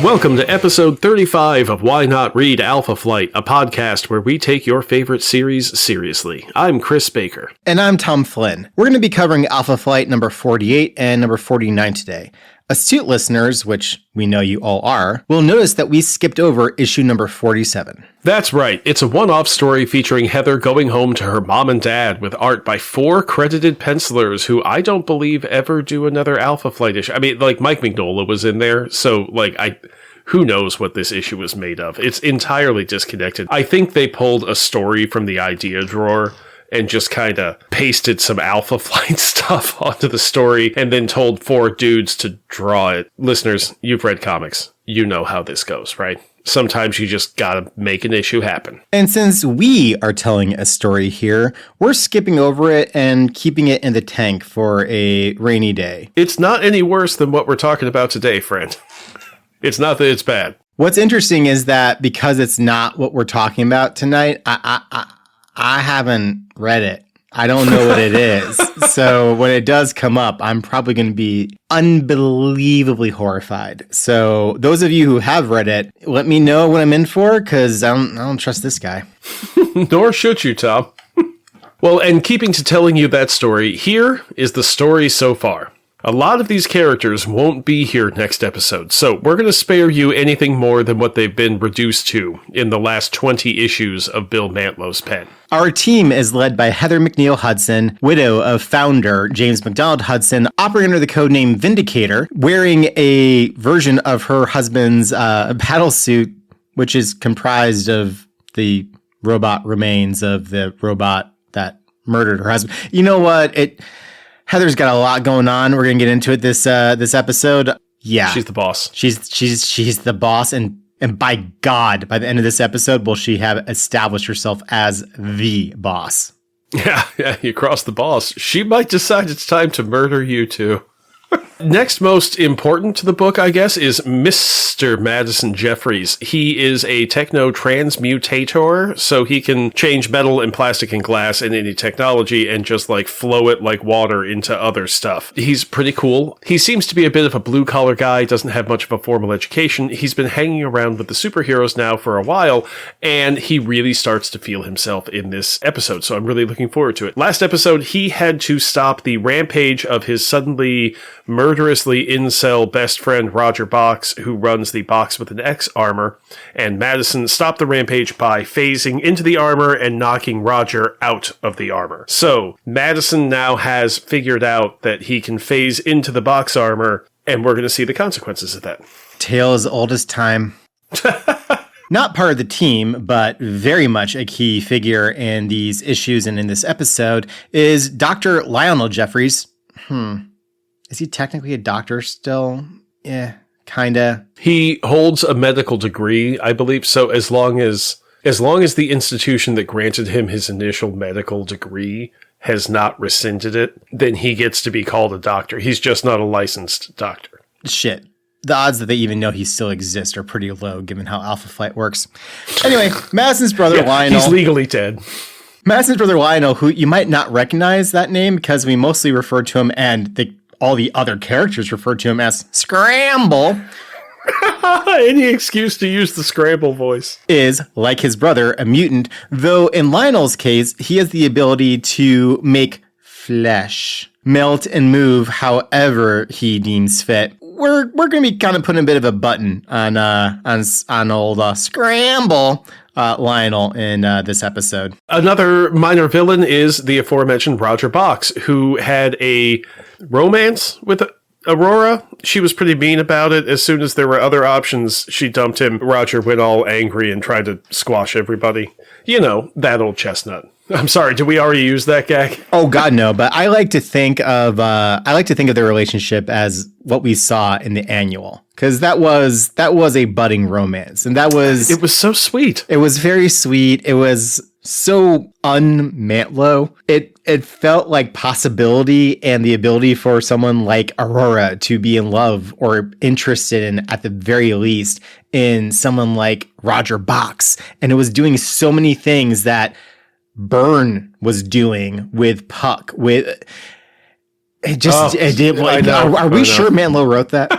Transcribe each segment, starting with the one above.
Welcome to episode 35 of Why Not Read Alpha Flight, a podcast where we take your favorite series seriously. I'm Chris Baker. And I'm Tom Flynn. We're going to be covering Alpha Flight number 48 and number 49 today. Astute listeners, which we know you all are, will notice that we skipped over issue number 47. That's right. It's a one-off story featuring Heather going home to her mom and dad with art by 4 credited pencilers who I don't believe ever do another Alpha Flight issue. I mean, like, Mike Mignola was in there, so, who knows what this issue was made of? It's entirely disconnected. I think they pulled a story from the idea drawer and just kind of pasted some Alpha Flight stuff onto the story and then told 4 dudes to draw it. Listeners, you've read comics. You know how this goes, right? Sometimes you just gotta make an issue happen. And since we are telling a story here, we're skipping over it and keeping it in the tank for a rainy day. It's not any worse than what we're talking about today, friend. It's not that it's bad. What's interesting is that because it's not what we're talking about tonight, I haven't read it. I don't know what it is. So when it does come up, I'm probably going to be unbelievably horrified. So those of you who have read it, let me know what I'm in for, because I don't trust this guy. Nor should you, Tom. Well, and keeping to telling you that story, here is the story so far. A lot of these characters won't be here next episode, so we're going to spare you anything more than what they've been reduced to in the last 20 issues of Bill Mantlo's pen. Our team is led by Heather McNeil Hudson, widow of founder James MacDonald Hudson, operating under the codename Vindicator, wearing a version of her husband's battle suit, which is comprised of the robot remains of the robot that murdered her husband. You know what? Heather's got a lot going on. We're gonna get into it this episode. Yeah, she's the boss. She's the boss, and by God, by the end of this episode, will she have established herself as the boss? Yeah, you cross the boss. She might decide it's time to murder you too. Next most important to the book, I guess, is Mr. Madison Jeffries. He is a techno-transmutator, so he can change metal and plastic and glass and any technology and just, flow it like water into other stuff. He's pretty cool. He seems to be a bit of a blue-collar guy, doesn't have much of a formal education. He's been hanging around with the superheroes now for a while, and he really starts to feel himself in this episode, so I'm really looking forward to it. Last episode, he had to stop the rampage of his suddenly murderously incel best friend Roger Bochs, who runs the Box with an X armor, and Madison stopped the rampage by phasing into the armor and knocking Roger out of the armor. So, Madison now has figured out that he can phase into the Box armor, and we're going to see the consequences of that. Tale as old as time. Not part of the team, but very much a key figure in these issues and in this episode, is Dr. Lionel Jeffries. Is he technically a doctor still? Yeah, kinda. He holds a medical degree, I believe, so as long as the institution that granted him his initial medical degree has not rescinded it, then he gets to be called a doctor. He's just not a licensed doctor. Shit. The odds that they even know he still exists are pretty low, given how Alpha Flight works. Anyway, Madison's brother Lionel. He's legally dead. Madison's brother Lionel, who you might not recognize that name because we mostly refer to him and all the other characters refer to him as Scramble. Any excuse to use the Scramble voice. Is, like his brother, a mutant, though in Lionel's case, he has the ability to make flesh melt and move however he deems fit. We're going to be kind of putting a bit of a button on old Scramble Lionel in this episode. Another minor villain is the aforementioned Roger Bochs, who had a romance with Aurora. She was pretty mean about it. As soon as there were other options, she dumped him. Roger went all angry and tried to squash everybody. You know, that old chestnut. I'm sorry, did we already use that gag? Oh God, no. But I like to think of their relationship as what we saw in the annual, because that was a budding romance, and it was so sweet. It was very sweet. It was so un-Mantlo. It felt like possibility and the ability for someone like Aurora to be in love or interested in, at the very least, in someone like Roger Bochs, and it was doing so many things that Byrne was doing with Puck. With it just, it did. Are we sure Mantlo wrote that?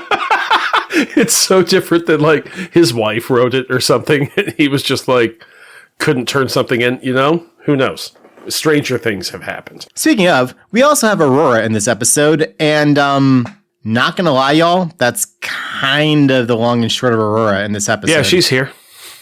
It's so different than like his wife wrote it or something. And he was just like, couldn't turn something in, you know? Who knows? Stranger things have happened. Speaking of, we also have Aurora in this episode, and not gonna lie, y'all, that's kind of the long and short of Aurora in this episode. Yeah, she's here.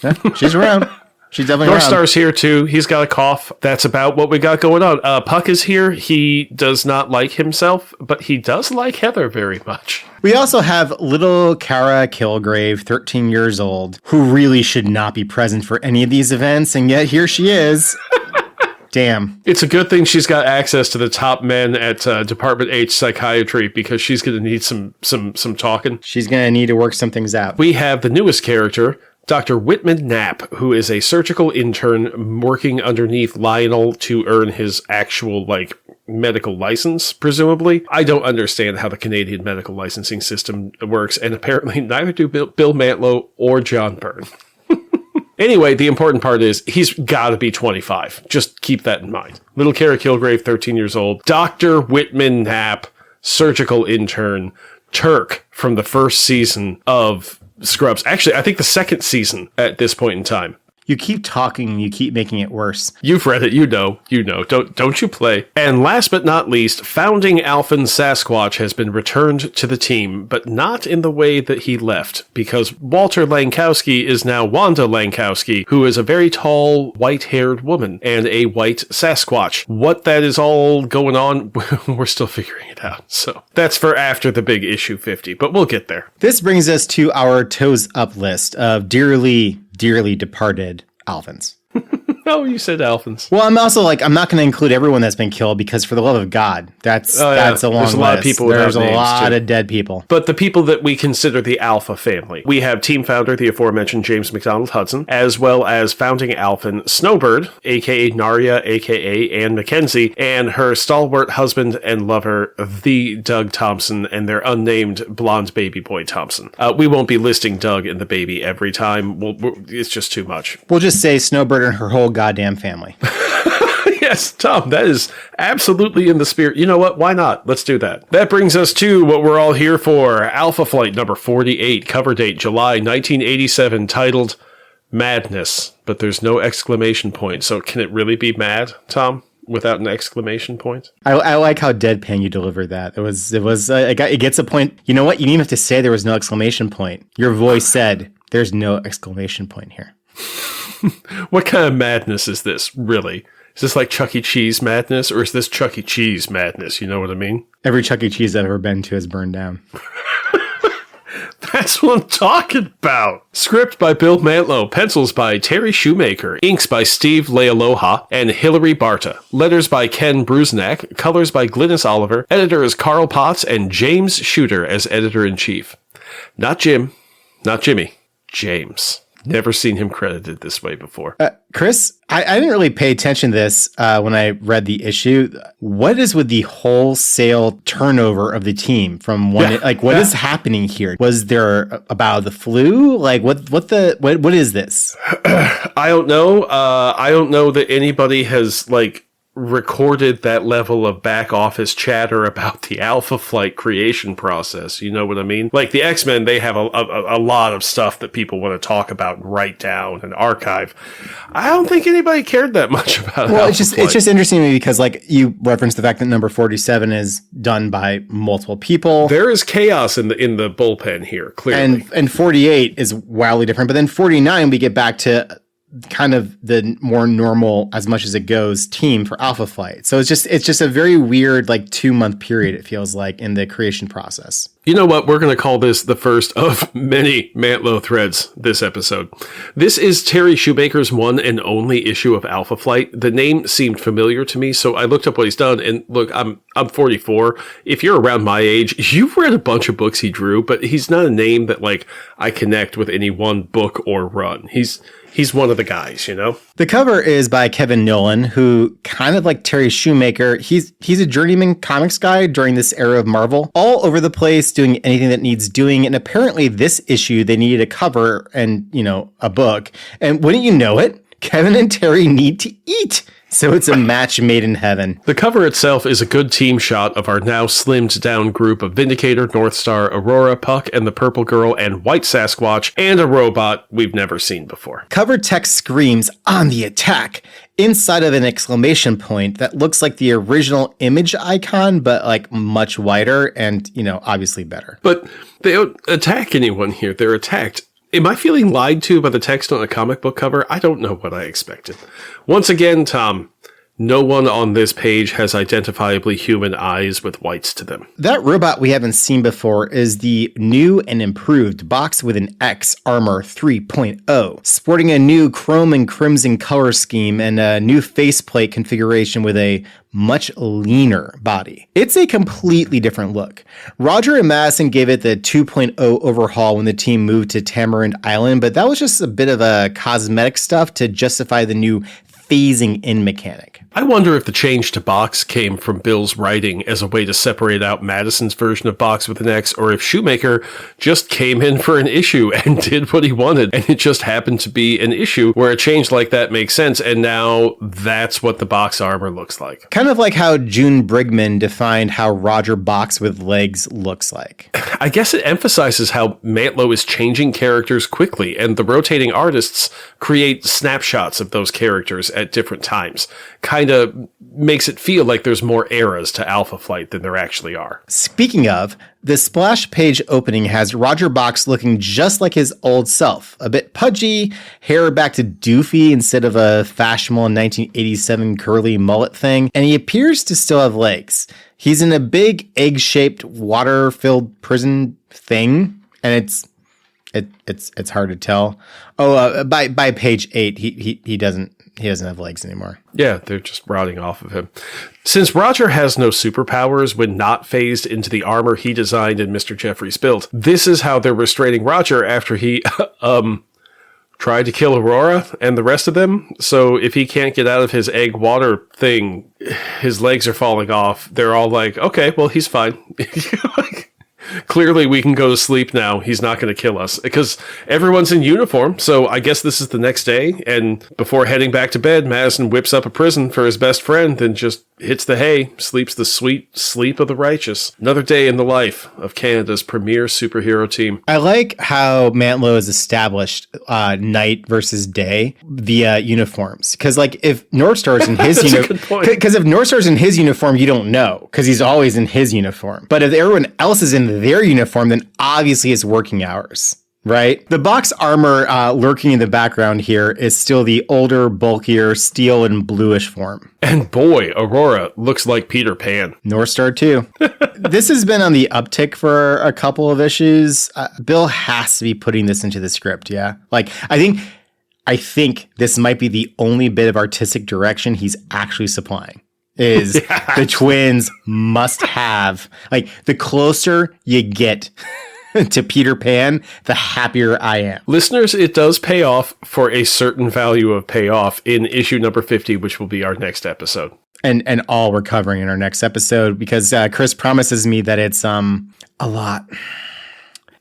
Yeah, she's around. She's definitely North around. Star's here too. He's got a cough. That's about what we got going on. Puck is here. He does not like himself, but he does like Heather very much. We also have little Kara Kilgrave, 13 years old, who really should not be present for any of these events, and yet here she is. Damn. It's a good thing she's got access to the top men at Department H Psychiatry, because she's going to need some talking. She's going to need to work some things out. We have the newest character, Dr. Whitman Knapp, who is a surgical intern working underneath Lionel to earn his actual, like, medical license, presumably. I don't understand how the Canadian medical licensing system works, and apparently neither do Bill Mantlo or John Byrne. Anyway, the important part is he's got to be 25. Just keep that in mind. Little Kara Kilgrave, 13 years old. Dr. Whitman Knapp, surgical intern, Turk from the first season of Scrubs. Actually, I think the second season at this point in time. You keep talking, you keep making it worse. You've read it, you know. Don't you play. And last but not least, founding Alphen Sasquatch has been returned to the team, but not in the way that he left, because Walter Langkowski is now Wanda Langkowski, who is a very tall, white-haired woman and a white Sasquatch. What that is all going on, we're still figuring it out. So that's for after the big issue 50, but we'll get there. This brings us to our toes up list of dearly departed Alphans. Oh, you said Alphans. Well, I'm also like, I'm not going to include everyone that's been killed, because for the love of God, that's a long list. There's a lot of people. There's a lot of dead people. But the people that we consider the Alpha family, we have team founder, the aforementioned James McDonald Hudson, as well as founding Alphen Snowbird, aka Narya, aka Ann Mackenzie, and her stalwart husband and lover, the Doug Thompson, and their unnamed blonde baby boy Thompson. We won't be listing Doug and the baby every time. It's just too much. We'll just say Snowbird and her whole goddamn family. Yes, Tom, that is absolutely in the spirit. You know what? Why not? Let's do that. That brings us to what we're all here for. Alpha Flight number 48, cover date July 1987, titled Madness. But there's no exclamation point. So can it really be mad, Tom, without an exclamation point? I like how deadpan you delivered that. It gets a point. You know what? You didn't even have to say there was no exclamation point. Your voice said there's no exclamation point here. What kind of madness is this, really? Is this like Chuck E. Cheese madness, or is this Chuck E. Cheese madness? You know what I mean? Every Chuck E. Cheese I've ever been to has burned down. That's what I'm talking about. Script by Bill Mantlo, pencils by Terry Shoemaker, inks by Steve Lealoha and Hilary Barta, letters by Ken Brusnak, colors by Glynis Oliver, editors Carl Potts and James Shooter as editor-in-chief. Not Jim, not Jimmy, James. Never seen him credited this way before. Chris, I didn't really pay attention to this when I read the issue. What is with the wholesale turnover of the team from one? What is happening here? Was there about the flu? Like what is this? I don't know. I don't know that anybody has recorded that level of back office chatter about the Alpha Flight creation process. You know what I mean? Like the X-Men, they have a lot of stuff that people want to talk about and write down and archive. I don't think anybody cared that much about it. Well, it's just interesting to me because you referenced the fact that number 47 is done by multiple people. There is chaos in the bullpen here, clearly. And 48 is wildly different. But then 49, we get back to kind of the more normal, as much as it goes, team for Alpha Flight. So it's just a very weird 2-month period, it feels like, in the creation process. You know what? We're going to call this the first of many Mantlo threads this episode. This is Terry Shoemaker's one and only issue of Alpha Flight. The name seemed familiar to me, so I looked up what he's done. And look, I'm 44. If you're around my age, you've read a bunch of books he drew, but he's not a name that I connect with any one book or run. He's one of the guys, you know? The cover is by Kevin Nolan, who, kind of like Terry Shoemaker, he's a journeyman comics guy during this era of Marvel, all over the place, doing anything that needs doing. And apparently this issue, they needed a cover and, a book. And wouldn't you know it, Kevin and Terry need to eat. So it's a match made in heaven. The cover itself is a good team shot of our now slimmed down group of Vindicator, Northstar, Aurora, Puck, and the Purple Girl, and White Sasquatch, and a robot we've never seen before. Cover text screams, "On the attack!" inside of an exclamation point that looks like the original image icon, but like much wider and, obviously better. But they don't attack anyone here. They're attacked. Am I feeling lied to by the text on a comic book cover? I don't know what I expected. Once again, Tom, no one on this page has identifiably human eyes with whites to them. That robot we haven't seen before is the new and improved Box with an X Armor 3.0, sporting a new chrome and crimson color scheme and a new faceplate configuration with a much leaner body. It's a completely different look. Roger and Madison gave it the 2.0 overhaul when the team moved to Tamarind Island, but that was just a bit of a cosmetic stuff to justify the new phasing in mechanic. I wonder if the change to Box came from Bill's writing as a way to separate out Madison's version of Box with an X, or if Shoemaker just came in for an issue and did what he wanted, and it just happened to be an issue where a change like that makes sense, and now that's what the Box armor looks like. Kind of like how June Brigman defined how Roger Box with legs looks like. I guess it emphasizes how Mantlo is changing characters quickly, and the rotating artists create snapshots of those characters at different times. Kind of makes it feel like there's more eras to Alpha Flight than there actually are. Speaking of, the splash page opening has Roger Bochs looking just like his old self. A bit pudgy, hair back to doofy instead of a fashionable 1987 curly mullet thing, and he appears to still have legs. He's in a big egg-shaped water-filled prison thing, and it's hard to tell. By page 8, he doesn't have legs anymore. Yeah, they're just rotting off of him. Since Roger has no superpowers when not phased into the armor he designed and Mr. Jeffries built, this is how they're restraining Roger after he tried to kill Aurora and the rest of them. So if he can't get out of his egg water thing, his legs are falling off. They're all like, okay, well, he's fine. Clearly, we can go to sleep now. He's not going to kill us because everyone's in uniform. So I guess this is the next day. And before heading back to bed, Madison whips up a prison for his best friend, then just hits the hay, sleeps the sweet sleep of the righteous. Another day in the life of Canada's premier superhero team. I like how Mantlo has established night versus day via uniforms. Because if Northstar's in his uniform, because if Northstar's in his uniform, you don't know because he's always in his uniform. But if everyone else is in their uniform, then obviously it's working hours. Right? The Box armor lurking in the background here is still the older, bulkier, steel and bluish form. And boy, Aurora looks like Peter Pan. Northstar too. This has been on the uptick for a couple of issues. Bill has to be putting this into the script, yeah? I think this might be the only bit of artistic direction he's actually supplying. Is the twins must have, the closer you get to Peter Pan, the happier I am. Listeners, it does pay off for a certain value of payoff in issue number 50, which will be our next episode. And all we're covering in our next episode, because Chris promises me that it's a lot.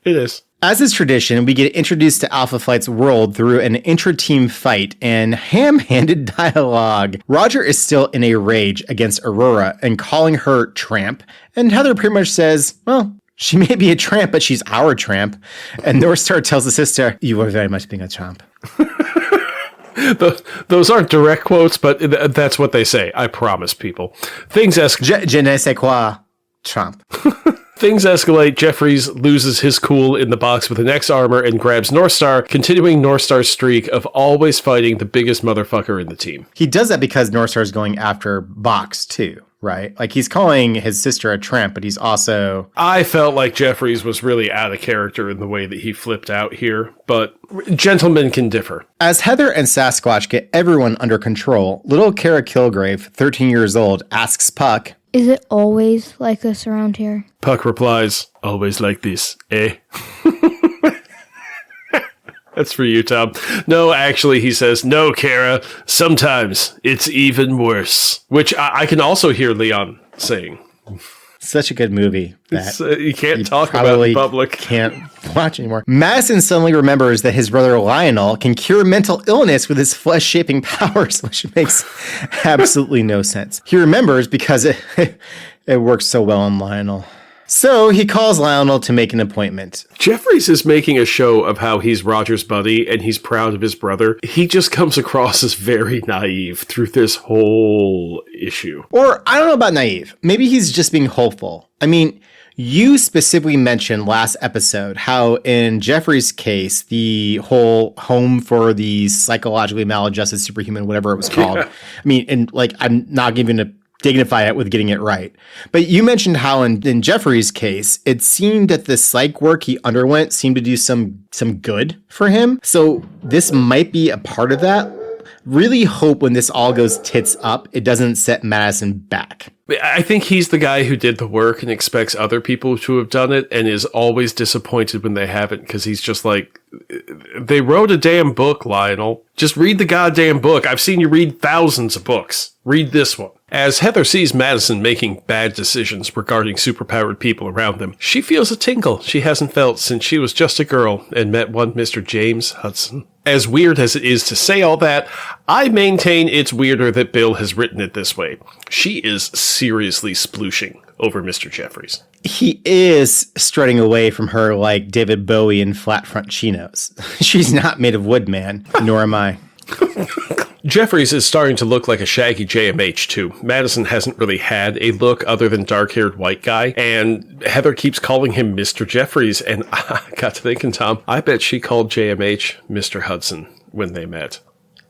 It is. As is tradition, we get introduced to Alpha Flight's world through an intra-team fight and ham-handed dialogue. Roger is still in a rage against Aurora and calling her tramp, and Heather pretty much says, well, she may be a tramp, but she's our tramp. And Northstar tells the sister, you are very much being a tramp. Those aren't direct quotes, but that's what they say. I promise, people. Things escalate. Je ne sais quoi, tramp. Things escalate. Jeffries loses his cool in the Box with an X armor and grabs Northstar, continuing Northstar's streak of always fighting the biggest motherfucker in the team. He does that because Northstar's going after Box, too. Right? He's calling his sister a tramp, but he's also... I felt like Jeffries was really out of character in the way that he flipped out here, but gentlemen can differ. As Heather and Sasquatch get everyone under control, little Kara Kilgrave, 13 years old, asks Puck, is it always like this around here? Puck replies, always like this, eh? That's for you, Tom. No, actually, he says, no, Kara, sometimes it's even worse. Which I can also hear Leon saying. Such a good movie that you can't talk about in public. Can't watch anymore. Madison suddenly remembers that his brother Lionel can cure mental illness with his flesh-shaping powers, which makes absolutely no sense. He remembers because it works so well on Lionel. So he calls Lionel to make an appointment. Jeffries is making a show of how he's Roger's buddy and he's proud of his brother. He just comes across as very naive through this whole issue. Or, I don't know about naive. Maybe he's just being hopeful. I mean, you specifically mentioned last episode how in Jeffries' case, the whole home for the psychologically maladjusted superhuman, whatever it was called. Yeah. I mean, and like, I'm not giving a dignify it with getting it right. But you mentioned how in Jeffrey's case, it seemed that the psych work he underwent seemed to do some good for him. So this might be a part of that. Really hope when this all goes tits up, it doesn't set Madison back. I think he's the guy who did the work and expects other people to have done it and is always disappointed when they haven't because he's just like, they wrote a damn book, Lionel. Just read the goddamn book. I've seen you read thousands of books. Read this one. As Heather sees Madison making bad decisions regarding superpowered people around them, she feels a tingle she hasn't felt since she was just a girl and met one Mr. James Hudson. As weird as it is to say all that, I maintain it's weirder that Bill has written it this way. She is seriously splooshing over Mr. Jeffries. He is strutting away from her like David Bowie in flat front chinos. She's not made of wood, man, nor am I. Jeffries is starting to look like a shaggy JMH, too. Madison hasn't really had a look other than dark-haired white guy, and Heather keeps calling him Mr. Jeffries, and I got to thinking, Tom, I bet she called JMH Mr. Hudson when they met.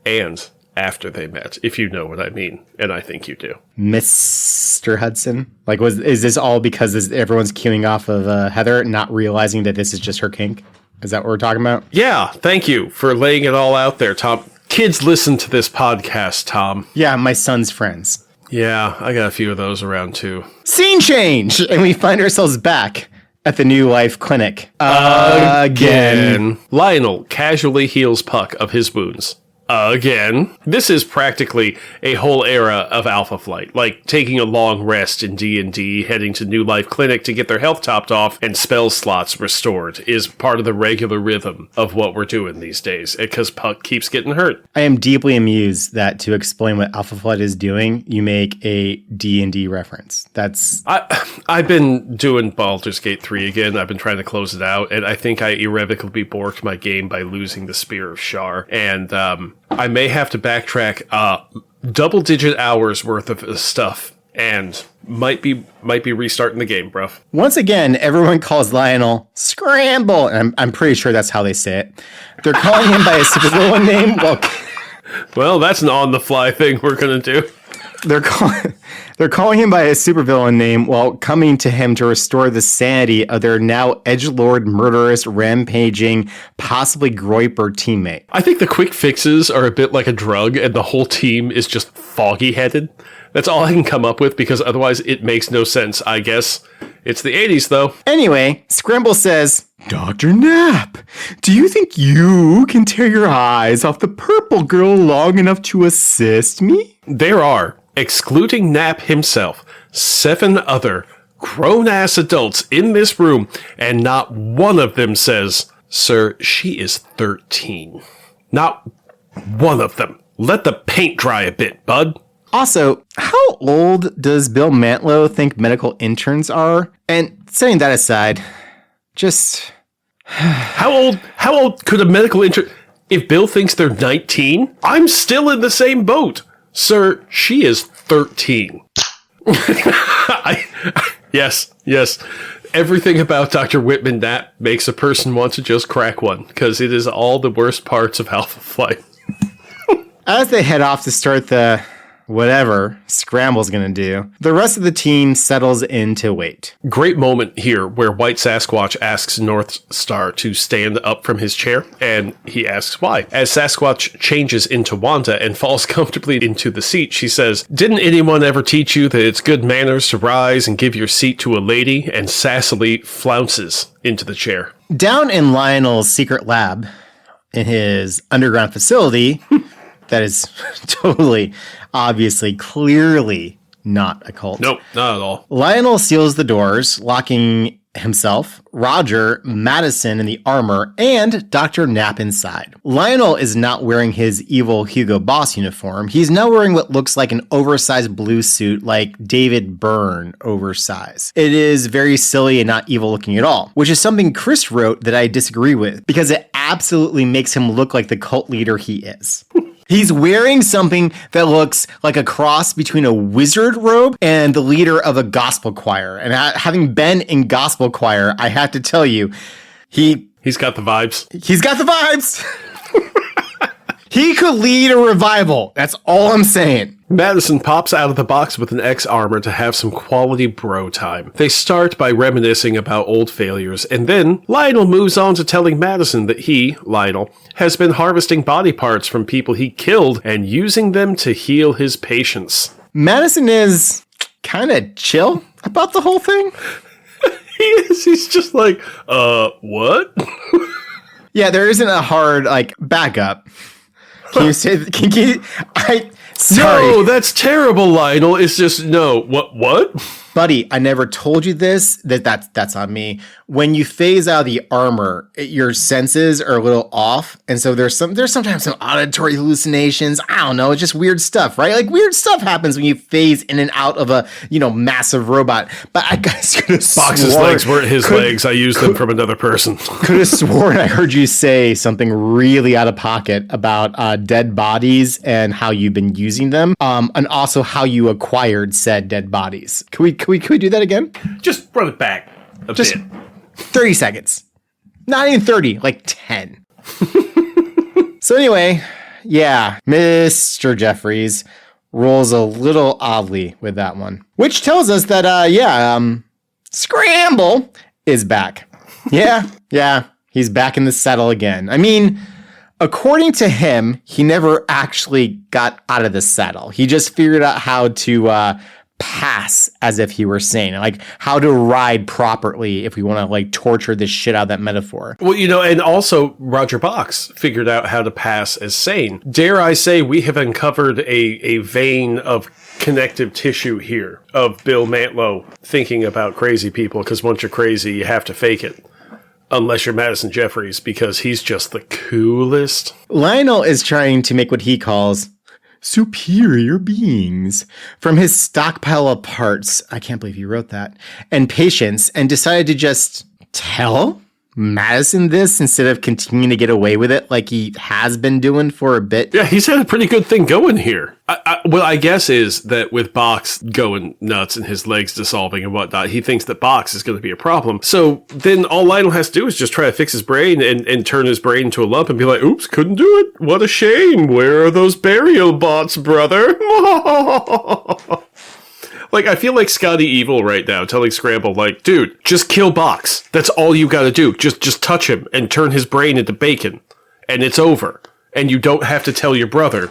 And after they met, if you know what I mean, and I think you do. Mr. Hudson? Like, is this all because everyone's queuing off of Heather, not realizing that this is just her kink? Is that what we're talking about? Yeah, thank you for laying it all out there, Tom. Kids listen to this podcast, Tom. Yeah, my son's friends. Yeah, I got a few of those around, too. Scene change! And we find ourselves back at the New Life Clinic. Again. Lionel casually heals Puck of his wounds. Again. This is practically a whole era of Alpha Flight, like taking a long rest in D&D, heading to New Life Clinic to get their health topped off and spell slots restored is part of the regular rhythm of what we're doing these days, because Puck keeps getting hurt. I am deeply amused that to explain what Alpha Flight is doing, you make a D&D reference. I've been doing Baldur's Gate 3 again. I've been trying to close it out, and I think I irrevocably borked my game by losing the Spear of Shar, and I may have to backtrack double-digit hours worth of stuff, and might be restarting the game, bruv. Once again, everyone calls Lionel Scramble, and I'm pretty sure that's how they say it. They're calling him by a supervillain name. Well, that's an on-the-fly thing we're gonna do. They're calling him by a supervillain name while coming to him to restore the sanity of their now edgelord, murderous, rampaging, possibly Groiper teammate. I think the quick fixes are a bit like a drug, and the whole team is just foggy-headed. That's all I can come up with, because otherwise it makes no sense, I guess. It's the 80s, though. Anyway, Scramble says, Dr. Knapp, do you think you can tear your eyes off the purple girl long enough to assist me? There are, excluding Knapp himself, 7 other grown-ass adults in this room, and not one of them says, Sir, she is 13. Not one of them. Let the paint dry a bit, bud. Also, how old does Bill Mantlo think medical interns are? And setting that aside, just... How old could a medical intern... If Bill thinks they're 19, I'm still in the same boat. Sir, she is 13. Yes. Everything about Dr. Whitman Knapp makes a person want to just crack one, because it is all the worst parts of Alpha Flight. As they head off to start the... whatever Scramble's gonna do, the rest of the team settles in to wait. Great moment here where White Sasquatch asks North Star to stand up from his chair, and he asks why. As Sasquatch changes into Wanda and falls comfortably into the seat, she says, "Didn't anyone ever teach you that it's good manners to rise and give your seat to a lady?" And sassily flounces into the chair. Down in Lionel's secret lab, in his underground facility, that is totally, obviously, clearly not a cult. Nope, not at all. Lionel seals the doors, locking himself, Roger, Madison in the armor, and Dr. Knapp inside. Lionel is not wearing his evil Hugo Boss uniform. He's now wearing what looks like an oversized blue suit, like David Byrne oversized. It is very silly and not evil looking at all, which is something Chris wrote that I disagree with, because it absolutely makes him look like the cult leader he is. He's wearing something that looks like a cross between a wizard robe and the leader of a gospel choir. And having been in gospel choir, I have to tell you, he's got the vibes. He's got the vibes. He could lead a revival. That's all I'm saying. Madison pops out of the box with an X armor to have some quality bro time. They start by reminiscing about old failures, and then Lionel moves on to telling Madison that he, Lionel, has been harvesting body parts from people he killed and using them to heal his patients. Madison is kind of chill about the whole thing. He is. He's just like, what? Yeah, there isn't a hard, backup. Can you say that? Sorry. No, that's terrible, Lionel. It's just, no. What? Buddy, I never told you this. That's on me. When you phase out the armor, your senses are a little off. And so there's sometimes some auditory hallucinations. I don't know. It's just weird stuff, right? Like weird stuff happens when you phase in and out of a, massive robot. But I guys could have sworn. Box's legs weren't his legs. I used them from another person. Could have sworn I heard you say something really out of pocket about dead bodies and how you've been using them. And also how you acquired said dead bodies. Can we do that again? Just run it back a bit. 30 seconds. Not even 30, like 10. So anyway, yeah, Mr. Jeffries rolls a little oddly with that one. Which tells us that, Scramble is back. Yeah, he's back in the saddle again. I mean, according to him, he never actually got out of the saddle. He just figured out how to, pass as if he were sane, like how to ride properly if we want to torture the shit out of that metaphor. Well, and also Roger Bochs figured out how to pass as sane. Dare I say we have uncovered a vein of connective tissue here of Bill Mantlo thinking about crazy people, because once you're crazy, you have to fake it. Unless you're Madison Jeffries, because he's just the coolest. Lionel is trying to make what he calls superior beings from his stockpile of parts. I can't believe you wrote that. And patience, and decided to just tell Madison this instead of continuing to get away with it like he has been doing for a bit. Yeah, he's had a pretty good thing going here. What I guess is that with Bochs going nuts and his legs dissolving and whatnot, he thinks that Bochs is going to be a problem. So then all Lionel has to do is just try to fix his brain and turn his brain into a lump and be like, oops, couldn't do it. What a shame. Where are those burial bots, brother? I feel like Scotty Evil right now telling Scramble, dude, just kill Bochs. That's all you got to do. Just touch him and turn his brain into bacon. And it's over. And you don't have to tell your brother,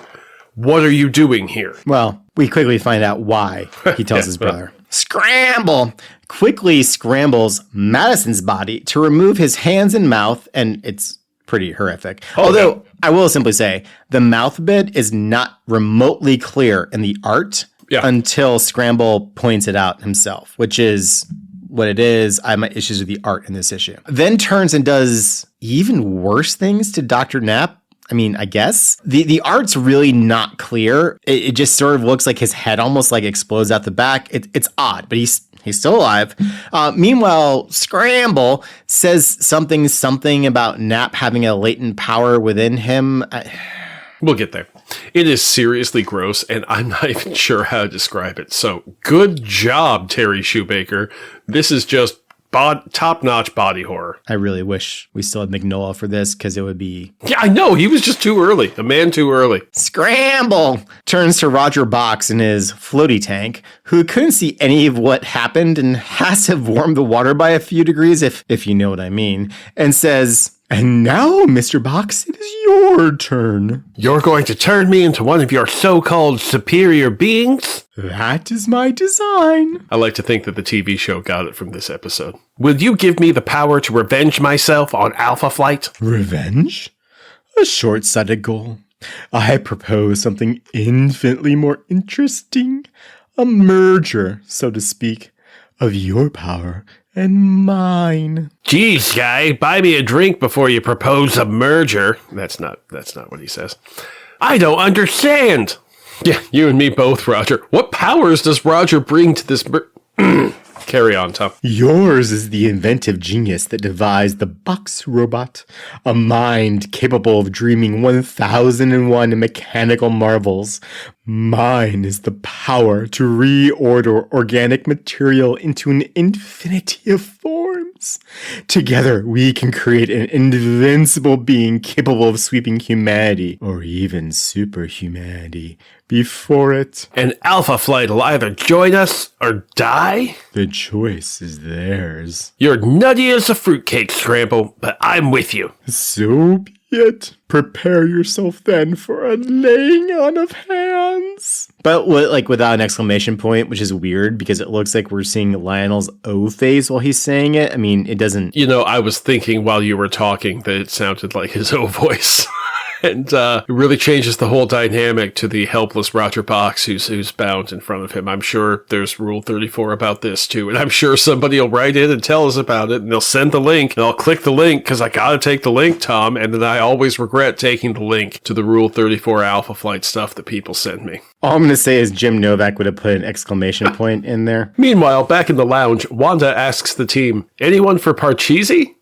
what are you doing here? Well, we quickly find out why he tells his brother. Scramble quickly scrambles Madison's body to remove his hands and mouth, and it's pretty horrific. Although, I will simply say, the mouth bit is not remotely clear in the art. Yeah. Until Scramble points it out himself, which is what it is. I have my issues with the art in this issue. Then turns and does even worse things to Dr. Knapp. I mean, I guess. The art's really not clear. It just sort of looks like his head almost explodes out the back. It's odd, but he's still alive. Meanwhile, Scramble says something about Knapp having a latent power within him. We'll get there. It is seriously gross, and I'm not even sure how to describe it. So, good job, Terry Shoemaker. This is just top-notch body horror. I really wish we still had Mignola for this, because it would be... Yeah, I know. He was just too early. A man too early. Scramble turns to Roger Bochs in his floaty tank, who couldn't see any of what happened and has to have warmed the water by a few degrees, if you know what I mean, and says... And now, Mr. Bochs, it is your turn. You're going to turn me into one of your so-called superior beings? That is my design. I like to think that the TV show got it from this episode. Will you give me the power to revenge myself on Alpha Flight? Revenge? A short-sighted goal. I propose something infinitely more interesting. a merger, so to speak, of your power and mine. Geez, guy, buy me a drink before you propose a merger. That's not what he says. I don't understand. Yeah, you and me both, Roger. What powers does Roger bring to this Carry on, Tom. Yours is the inventive genius that devised the Bochs robot, a mind capable of dreaming 1001 mechanical marvels. Mine is the power to reorder organic material into an infinity of forms. Together, we can create an invincible being capable of sweeping humanity, or even superhumanity, before it. An Alpha Flight will either join us or die? The choice is theirs. You're nutty as a fruitcake, Scramble, but I'm with you. So be it. Prepare yourself then for a laying on of hands. But without an exclamation point, which is weird because it looks like we're seeing Lionel's O face while he's saying it. I mean, it doesn't. You know, I was thinking while you were talking that it sounded like his O voice. And it really changes the whole dynamic to the helpless Roger Bochs who's bound in front of him. I'm sure there's Rule 34 about this too. And I'm sure somebody will write in and tell us about it. And they'll send the link. And I'll click the link because I got to take the link, Tom. And then I always regret taking the link to the Rule 34 Alpha Flight stuff that people send me. All I'm going to say is Jim Novak would have put an exclamation point in there. Meanwhile, back in the lounge, Wanda asks the team, anyone for Parcheesi?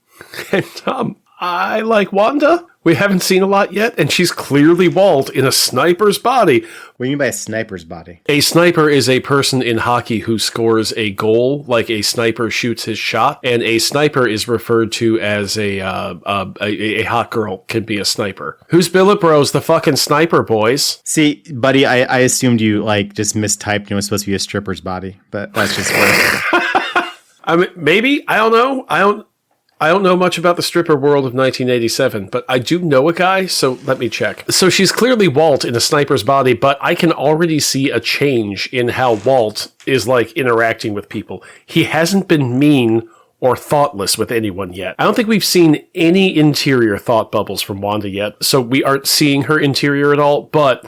And Tom, I like Wanda. We haven't seen a lot yet, and she's clearly walled in a sniper's body. What do you mean by a sniper's body? A sniper is a person in hockey who scores a goal, like a sniper shoots his shot, and a sniper is referred to as a hot girl can be a sniper. Who's Billet Bros, the fucking sniper, boys? See, buddy, I assumed you just mistyped and it was supposed to be a stripper's body, but that's just weird. I mean, maybe, I don't know. I don't know much about the stripper world of 1987, but I do know a guy, so let me check. So she's clearly Walt in a sniper's body, but I can already see a change in how Walt is interacting with people. He hasn't been mean or thoughtless with anyone yet. I don't think we've seen any interior thought bubbles from Wanda yet, so we aren't seeing her interior at all, but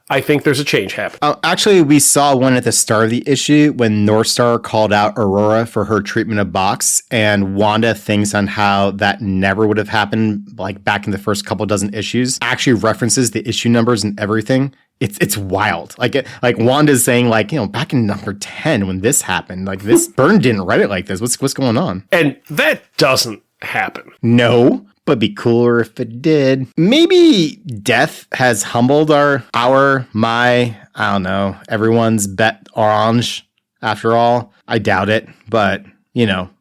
I think there's a change happening. Actually, we saw one at the start of the issue when Northstar called out Aurora for her treatment of Bochs, and Wanda thinks on how that never would have happened back in the first couple dozen issues. Actually references the issue numbers and everything. It's wild. Like Wanda's saying back in number 10 when this happened, this Byrne didn't write it like this. What's going on? And that doesn't happen. No. But be cooler if it did. Maybe death has humbled I don't know, everyone's bet orange after all. I doubt it, but,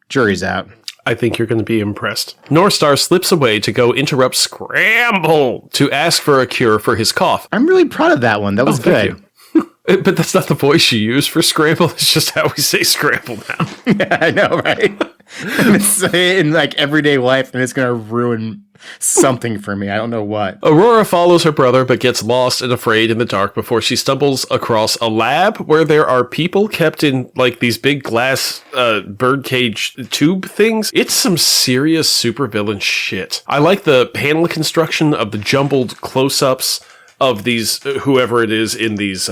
jury's out. I think you're going to be impressed. Northstar slips away to go interrupt Scramble to ask for a cure for his cough. I'm really proud of that one. That was good. But that's not the voice you use for Scramble. It's just how we say Scramble now. Yeah, I know, right? I'm going to say it in everyday life, and it's going to ruin something for me. I don't know what. Aurora follows her brother, but gets lost and afraid in the dark before she stumbles across a lab where there are people kept in these big glass birdcage tube things. It's some serious supervillain shit. I like the panel construction of the jumbled close-ups of these, whoever it is in these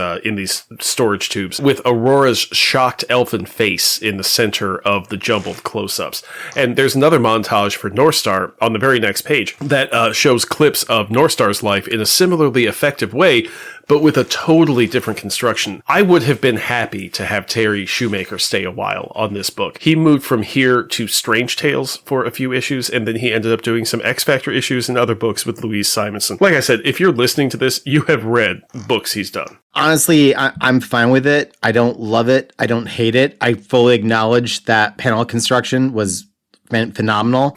storage tubes, with Aurora's shocked elfin face in the center of the jumbled close-ups. And there's another montage for Northstar on the very next page that shows clips of Northstar's life in a similarly effective way, but with a totally different construction. I would have been happy to have Terry Shoemaker stay a while on this book. He moved from here to Strange Tales for a few issues, and then he ended up doing some X Factor issues and other books with Louise Simonson. Like I said, if you're listening to this, you have read books he's done. Honestly, I'm fine with it. I don't love it. I don't hate it. I fully acknowledge that panel construction was phenomenal.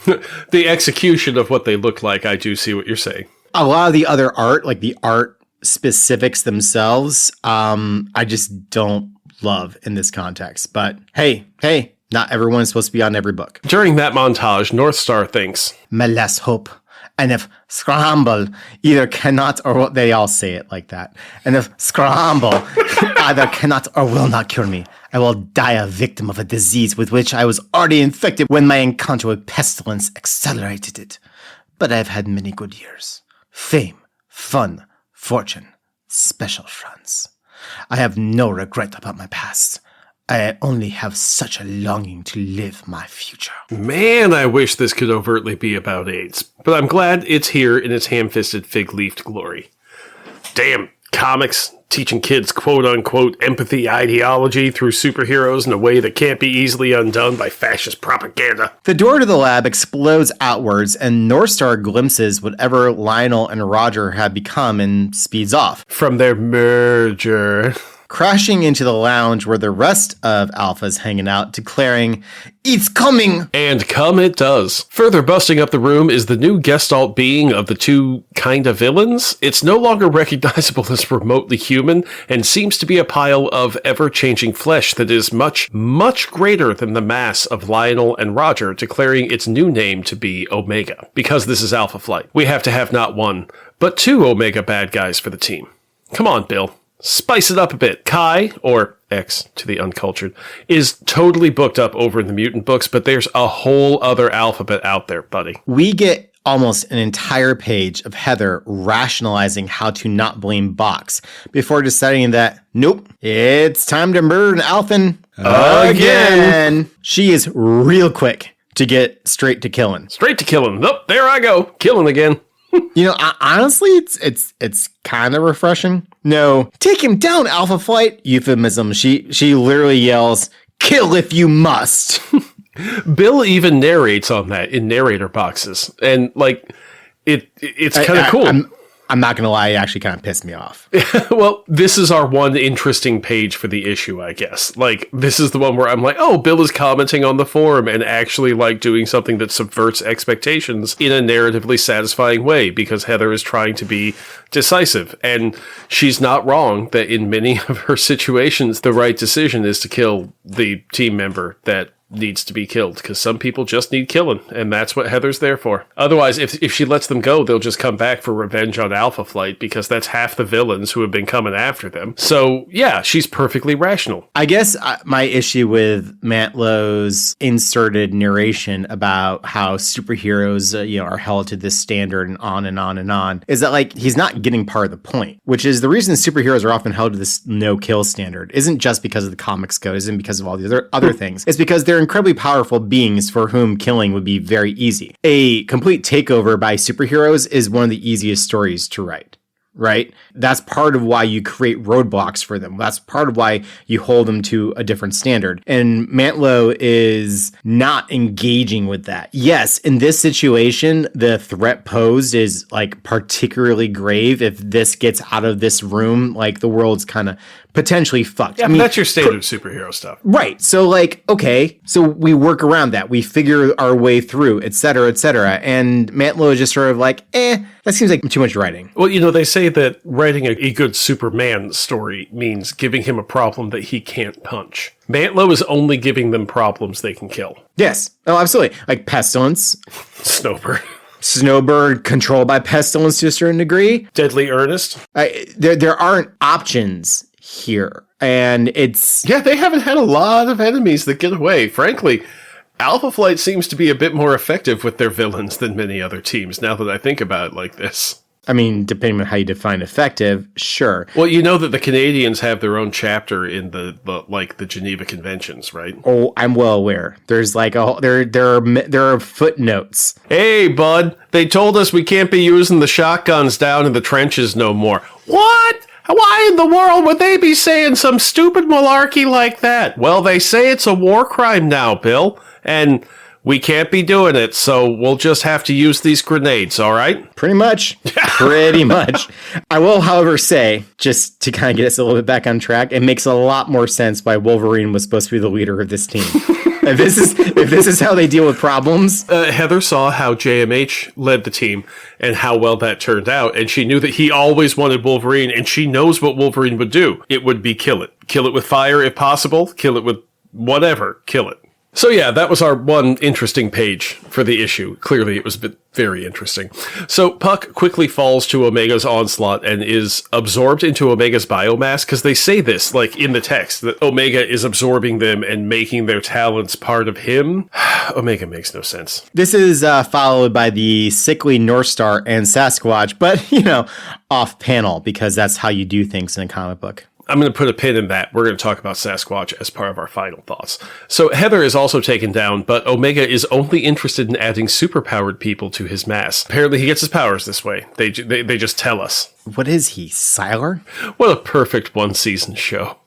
The execution of what they look like, I do see what you're saying. A lot of the other art, the art specifics themselves, I just don't love in this context. But hey, not everyone's supposed to be on every book. During that montage, Northstar thinks, "My last hope. And if Scramble either cannot or they all say it like that. And if Scramble either cannot or will not cure me, I will die a victim of a disease with which I was already infected when my encounter with pestilence accelerated it. But I've had many good years. Fame, fun, fortune, special friends. I have no regret about my past. I only have such a longing to live my future. Man, I wish this could overtly be about AIDS, but I'm glad it's here in its ham-fisted, fig-leafed glory. Damn, comics teaching kids quote-unquote empathy ideology through superheroes in a way that can't be easily undone by fascist propaganda. The door to the lab explodes outwards, and Northstar glimpses whatever Lionel and Roger have become and speeds off. From their merger. Crashing into the lounge where the rest of Alpha's hanging out, declaring, "It's coming!" And come it does. Further busting up the room is the new gestalt being of the two kinda villains. It's no longer recognizable as remotely human, and seems to be a pile of ever-changing flesh that is much, much greater than the mass of Lionel and Roger, declaring its new name to be Omega. Because this is Alpha Flight, we have to have not one, but two Omega bad guys for the team. Come on, Bill. Spice it up a bit. Kai, or X to the uncultured, is totally booked up over in the mutant books, but there's a whole other alphabet out there, buddy. We get almost an entire page of Heather rationalizing how to not blame Bochs before deciding that, nope, it's time to murder Alphen again. She is real quick to get straight to killing. Straight to killing. Nope, there I go. Killing again. You know, honestly, it's kind of refreshing. No, take him down, Alpha Flight. Euphemism. She literally yells, "Kill if you must." Bill even narrates on that in narrator boxes, and like it's kind of cool. I'm not gonna lie, it actually kind of pissed me off. Well, this is our one interesting page for the issue, I guess. Like, this is the one where I'm like, oh, Bill is commenting on the forum and actually, like, doing something that subverts expectations in a narratively satisfying way, because Heather is trying to be decisive. And she's not wrong that in many of her situations, the right decision is to kill the team member that needs to be killed, because some people just need killing, and that's what Heather's there for. Otherwise, if she lets them go, they'll just come back for revenge on Alpha Flight, because that's half the villains who have been coming after them. So, yeah, she's perfectly rational. I guess my issue with Mantlo's inserted narration about how superheroes, are held to this standard and on and on and on, is that, like, he's not getting part of the point, which is the reason superheroes are often held to this no-kill standard isn't just because of the comics code, isn't because of all the other things. It's because they're incredibly powerful beings for whom killing would be very easy. A complete takeover by superheroes is one of the easiest stories to write, right? That's part of why you create roadblocks for them. That's part of why you hold them to a different standard. And Mantlo is not engaging with that. Yes, in this situation, the threat posed is like particularly grave. If this gets out of this room, like the world's kind of potentially fucked. Yeah, but that's your standard superhero stuff. Right. So like, okay, so we work around that. We figure our way through, et cetera, et cetera. And Mantlo is just sort of like, that seems like too much writing. Well, they say that writing a good Superman story means giving him a problem that he can't punch. Mantlo is only giving them problems they can kill. Yes. Oh, absolutely. Like pestilence. Snowbird controlled by pestilence to a certain degree. Deadly Earnest. There aren't options here. And it's... Yeah, they haven't had a lot of enemies that get away. Frankly, Alpha Flight seems to be a bit more effective with their villains than many other teams, now that I think about it like this. I mean, depending on how you define effective, sure. Well, you know that the Canadians have their own chapter in the Geneva Conventions, right? Oh, I'm well aware. There's like there are footnotes. Hey, bud, they told us we can't be using the shotguns down in the trenches no more. What? Why in the world would they be saying some stupid malarkey like that? Well, they say it's a war crime now, Bill, and we can't be doing it, so we'll just have to use these grenades, all right? Pretty much. Pretty much. I will, however, say, just to kind of get us a little bit back on track, it makes a lot more sense why Wolverine was supposed to be the leader of this team. If this is how they deal with problems. Heather saw how JMH led the team and how well that turned out, and she knew that he always wanted Wolverine, and she knows what Wolverine would do. It would be kill it. Kill it with fire if possible. Kill it with whatever. Kill it. So yeah, that was our one interesting page for the issue. Clearly, it was very interesting. So Puck quickly falls to Omega's onslaught and is absorbed into Omega's biomass, because they say this, like, in the text, that Omega is absorbing them and making their talents part of him. Omega makes no sense. This is followed by the sickly Northstar and Sasquatch, but, off panel, because that's how you do things in a comic book. I'm going to put a pin in that. We're going to talk about Sasquatch as part of our final thoughts. So Heather is also taken down, but Omega is only interested in adding superpowered people to his mass. Apparently he gets his powers this way. They just tell us. What is he, Siler? What a perfect one-season show.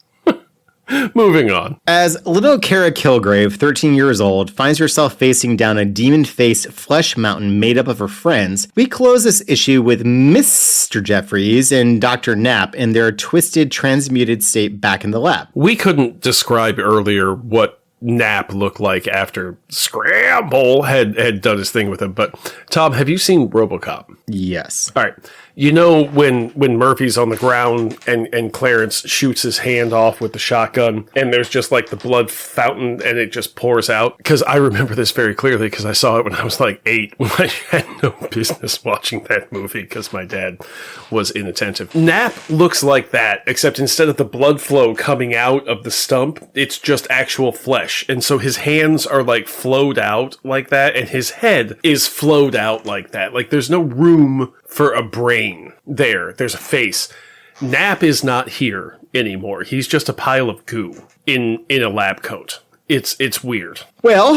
Moving on. As little Kara Kilgrave, 13 years old, finds herself facing down a demon-faced flesh mountain made up of her friends, we close this issue with Mr. Jeffries and Dr. Knapp in their twisted, transmuted state back in the lab. We couldn't describe earlier what Knapp looked like after Scramble had done his thing with him. But, Tom, have you seen RoboCop? Yes. All right. You know when Murphy's on the ground and Clarence shoots his hand off with the shotgun and there's just like the blood fountain and it just pours out? Because I remember this very clearly because I saw it when I was like 8 when I had no business watching that movie because my dad was inattentive. Knapp looks like that, except instead of the blood flow coming out of the stump, it's just actual flesh. And so his hands are like flowed out like that and his head is flowed out like that. Like there's no room for a brain there. There's a face. Knapp is not here anymore. He's just a pile of goo in a lab coat. It's weird. Well,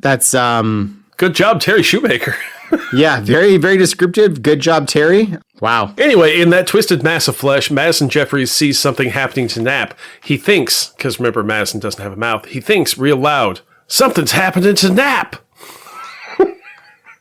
that's good job, Terry Shoemaker. Yeah, very, very descriptive. Good job, Terry. Wow. Anyway, in that twisted mass of flesh, Madison Jeffries sees something happening to Knapp. He thinks, because remember, Madison doesn't have a mouth, he thinks real loud, something's happening to Knapp.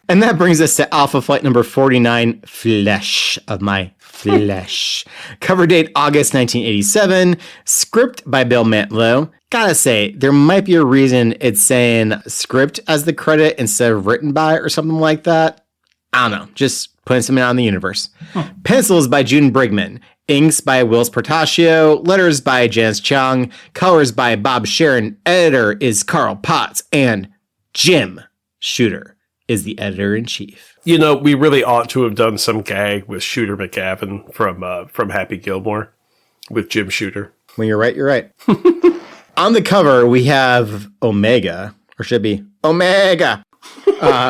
And that brings us to Alpha Flight number 49, Flesh of My Flesh. Cover date August 1987. Script by Bill Mantlo. Gotta say, there might be a reason it's saying script as the credit instead of written by or something like that. I don't know. Just putting something out in the universe. Pencils by June Brigman. Inks by Wills Portacio. Letters by Janice Chung. Colors by Bob Sharon. Editor is Carl Potts. And Jim Shooter is the editor-in-chief. You know, we really ought to have done some gag with Shooter McGavin from Happy Gilmore with Jim Shooter. When you're right, you're right. On the cover, we have Omega, or should be Omega,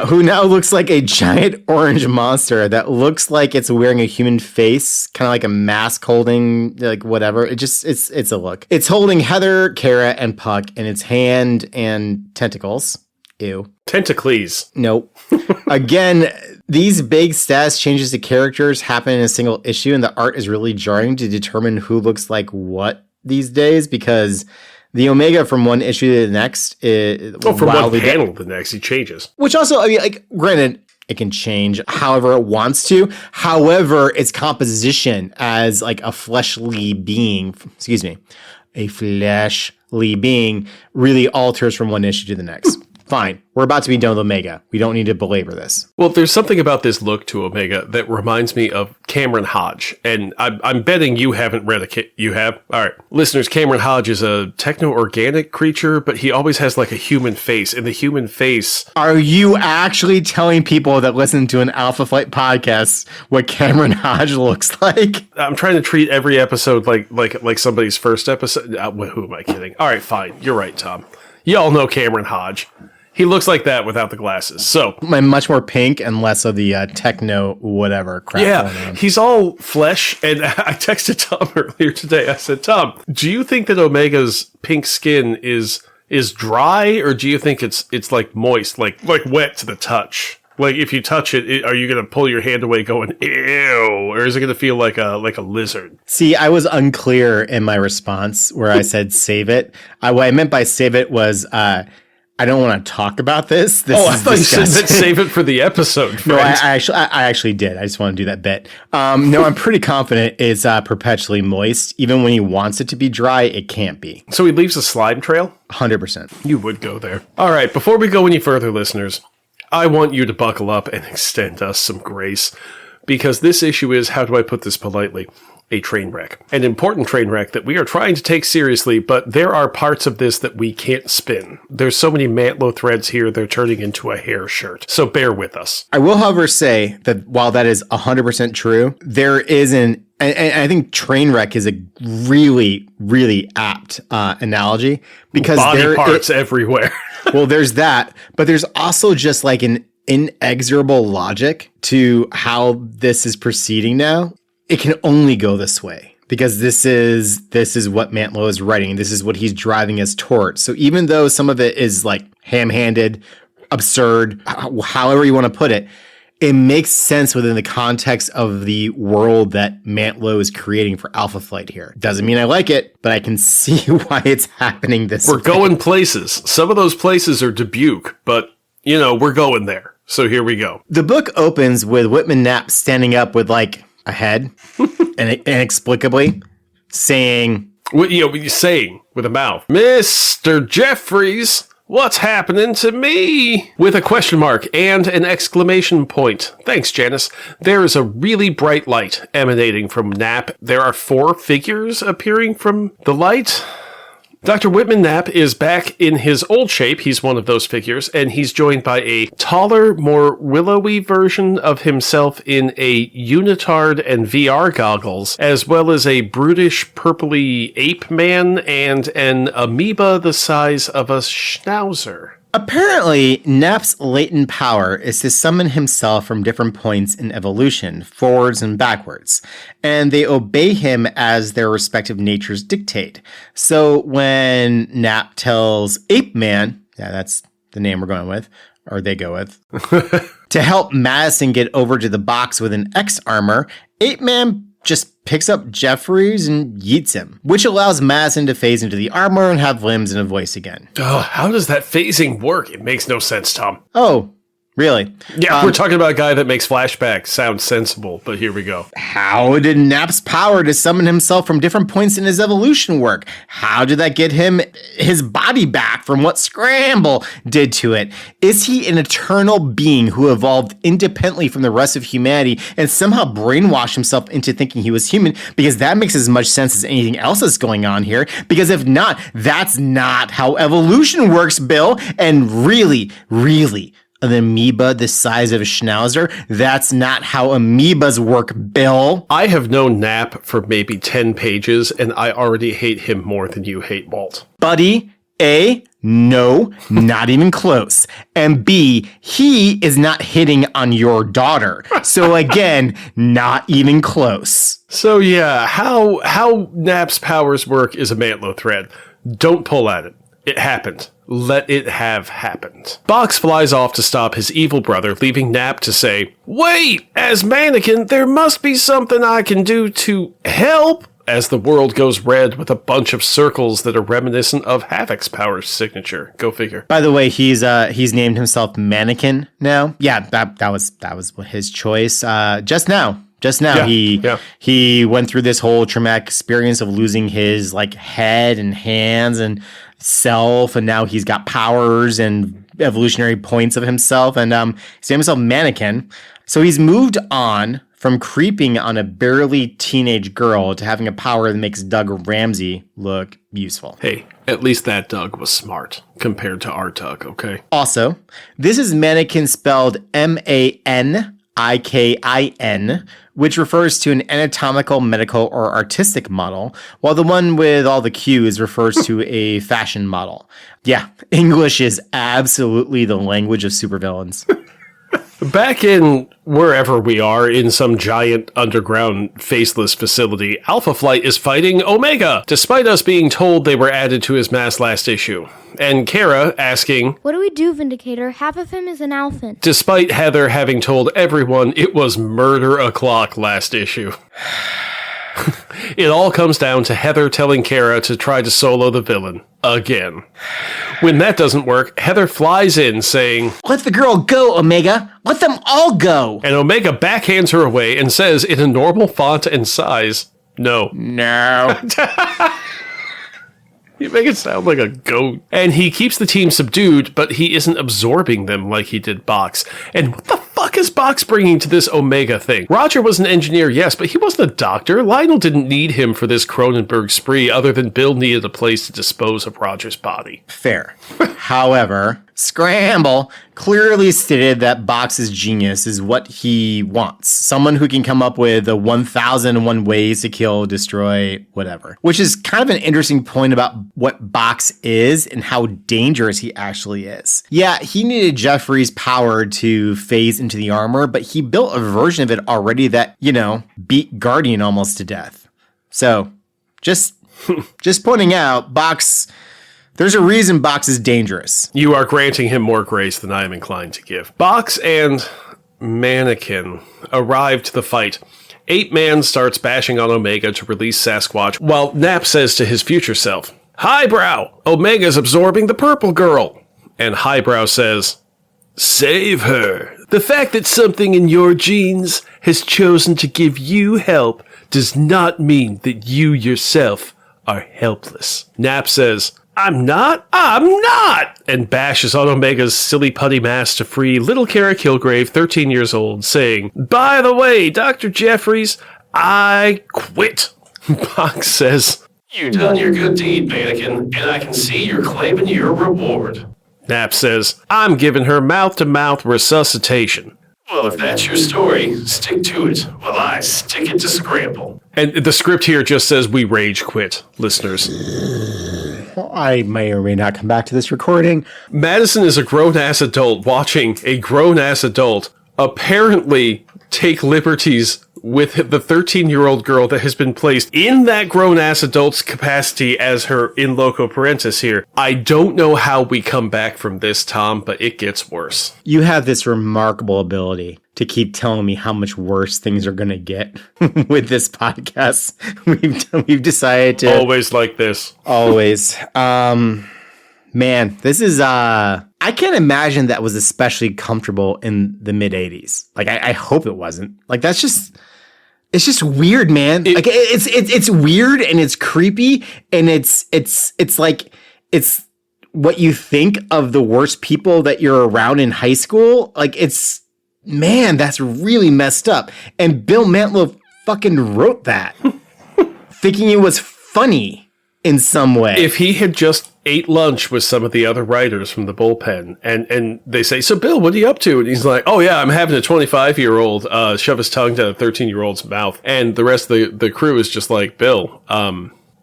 who now looks like a giant orange monster that looks like it's wearing a human face, kind of like a mask holding, like whatever. It's a look. It's holding Heather, Kara, and Puck in its hand and tentacles. Ew. Tentacles. Nope. Again, these big status changes to characters happen in a single issue, and the art is really jarring to determine who looks like what these days, because the Omega from one issue to the next is from one panel to the next, he changes. Which also, I mean, like, granted, it can change however it wants to. However, its composition as like a fleshly being, a fleshly being really alters from one issue to the next. Fine. We're about to be done with Omega. We don't need to belabor this. Well, there's something about this look to Omega that reminds me of Cameron Hodge. And I'm betting you haven't read you have? All right. Listeners, Cameron Hodge is a techno-organic creature, but he always has like a human face. And the human face... Are you actually telling people that listen to an Alpha Flight podcast what Cameron Hodge looks like? I'm trying to treat every episode like somebody's first episode. Who am I kidding? All right, fine. You're right, Tom. Y'all know Cameron Hodge. He looks like that without the glasses. So much more pink and less of the techno whatever crap. Yeah, he's all flesh. And I texted Tom earlier today. I said, Tom, do you think that Omega's pink skin is dry, or do you think it's like moist, like wet to the touch? Like if you touch it, are you going to pull your hand away going, ew, or is it going to feel like a lizard? See, I was unclear in my response where I said save it. What I meant by save it was I don't want to talk about this. I thought disgusting. You said save it for the episode. Friend. No, I actually did. I just want to do that bit. No, I'm pretty confident it's perpetually moist. Even when he wants it to be dry, it can't be. So he leaves a slime trail? 100%. You would go there. All right, before we go any further, listeners, I want you to buckle up and extend us some grace, because this issue is, how do I put this politely, a train wreck. An important train wreck that we are trying to take seriously, but there are parts of this that we can't spin. There's so many Mantlo threads here, they're turning into a hair shirt. So bear with us. I will, however, say that while that is 100% true, there is and I think train wreck is a really, really apt analogy, because body parts everywhere. Well, there's that, but there's also just like an inexorable logic to how this is proceeding now. It can only go this way. because this is what Mantlo is writing. This is what he's driving us towards. So even though some of it is like ham-handed, absurd, however you want to put it, it makes sense within the context of the world that Mantlo is creating for Alpha Flight here. Doesn't mean I like it, but I can see why it's happening this way. We're going places. Some of those places are Dubuque, but, we're going there. So here we go. The book opens with Whitman Knapp standing up with like a head and inexplicably saying, What you saying with a mouth? Mr. Jeffries, what's happening to me? With a question mark and an exclamation point. Thanks, Janice. There is a really bright light emanating from Knapp. There are 4 figures appearing from the light. Dr. Whitman Knapp is back in his old shape. He's one of those figures, and he's joined by a taller, more willowy version of himself in a unitard and VR goggles, as well as a brutish, purpley ape man and an amoeba the size of a schnauzer. Apparently, Knapp's latent power is to summon himself from different points in evolution, forwards and backwards, and they obey him as their respective natures dictate. So when Knapp tells Ape Man, yeah, that's the name we're going with, or they go with, to help Madison get over to the box with an X armor, Ape Man just picks up Jeffries and yeets him, which allows Madison to phase into the armor and have limbs and a voice again. Oh, how does that phasing work? It makes no sense, Tom. Oh, really? Yeah, we're talking about a guy that makes flashbacks sound sensible, but here we go. How did Knapp's power to summon himself from different points in his evolution work? How did that get him his body back from what Scramble did to it? Is he an eternal being who evolved independently from the rest of humanity and somehow brainwashed himself into thinking he was human? Because that makes as much sense as anything else that's going on here. Because if not, that's not how evolution works, Bill. And really, an amoeba the size of a schnauzer? That's not how amoebas work, Bill. I have known Knapp for maybe 10 pages, and I already hate him more than you hate Walt. Buddy, A, no, not even close. And B, he is not hitting on your daughter. So again, not even close. So yeah, how Knapp's powers work is a Mantlo thread. Don't pull at it. It happened. Let it have happened. Bochs flies off to stop his evil brother, leaving Knapp to say, "Wait, as mannequin, there must be something I can do to help," as the world goes red with a bunch of circles that are reminiscent of Havoc's power signature. Go figure. By the way, he's named himself Mannequin now. Yeah, that was his choice. Just now, he went through this whole traumatic experience of losing his like head and hands and self, and now he's got powers and evolutionary points of himself, and he's named himself Mannequin. So he's moved on from creeping on a barely teenage girl to having a power that makes Doug Ramsey look useful. Hey, at least that Doug was smart compared to our Doug, okay? Also, this is Mannequin spelled Manikin, which refers to an anatomical, medical, or artistic model, while the one with all the Q's refers to a fashion model. Yeah, English is absolutely the language of supervillains. Back in wherever we are, in some giant underground faceless facility, Alpha Flight is fighting Omega, despite us being told they were added to his mass last issue. And Kara asking, "What do we do, Vindicator? Half of him is an elephant." Despite Heather having told everyone it was murder o'clock last issue. It all comes down to Heather telling Kara to try to solo the villain. Again. When that doesn't work, Heather flies in saying, "Let the girl go, Omega! Let them all go!" And Omega backhands her away and says in a normal font and size, "No." No. You make it sound like a goat. And he keeps the team subdued, but he isn't absorbing them like he did Bochs. And what the fuck is Bochs bringing to this Omega thing? Roger was an engineer, yes, but he wasn't a doctor. Lionel didn't need him for this Cronenberg spree, other than Bill needed a place to dispose of Roger's body. Fair. However, Scramble clearly stated that Bochs' genius is what he wants. Someone who can come up with a 1,001 ways to kill, destroy, whatever. Which is kind of an interesting point about what Bochs is and how dangerous he actually is. Yeah, he needed Jeffries' power to phase into the armor, but he built a version of it already that, beat Guardian almost to death. So just pointing out, Bochs, there's a reason Bochs is dangerous. You are granting him more grace than I am inclined to give. Bochs and Mannequin arrive to the fight. Ape-Man starts bashing on Omega to release Sasquatch, while Knapp says to his future self, "Highbrow, Omega's absorbing the purple girl." And Highbrow says, "Save her. The fact that something in your genes has chosen to give you help does not mean that you yourself are helpless." Knapp says, I'm not, and bashes on Omega's silly putty mask to free little Kara Kilgrave, 13 years old, saying, "By the way, Dr. Jeffries, I quit." Bochs says, "You done your good deed, Mannequin, and I can see you're claiming your reward." Knapp says, "I'm giving her mouth-to-mouth resuscitation." Well, if that's your story, stick to it, while I stick it to Scramble. And the script here just says we rage quit, listeners. I may or may not come back to this recording. Madison is a grown-ass adult watching a grown-ass adult apparently take liberties with the 13-year-old girl that has been placed in that grown-ass adult's capacity as her in loco parentis here. I don't know how we come back from this, Tom, but it gets worse. You have this remarkable ability to keep telling me how much worse things are going to get with this podcast. We've decided to... Always like this. Always. Man, this is... I can't imagine that was especially comfortable in the mid-'80s. Like, I hope it wasn't. Like, that's just... It's just weird, man. It's weird and it's creepy and it's like it's what you think of the worst people that you're around in high school. Like man, that's really messed up. And Bill Mantlo fucking wrote that, thinking it was funny in some way. If he had just ate lunch with some of the other writers from the bullpen, and they say, "So Bill, what are you up to?" And he's like, "Oh yeah, I'm having a 25-year-old shove his tongue down a 13-year-old's mouth." And the rest of the crew is just like, "Bill,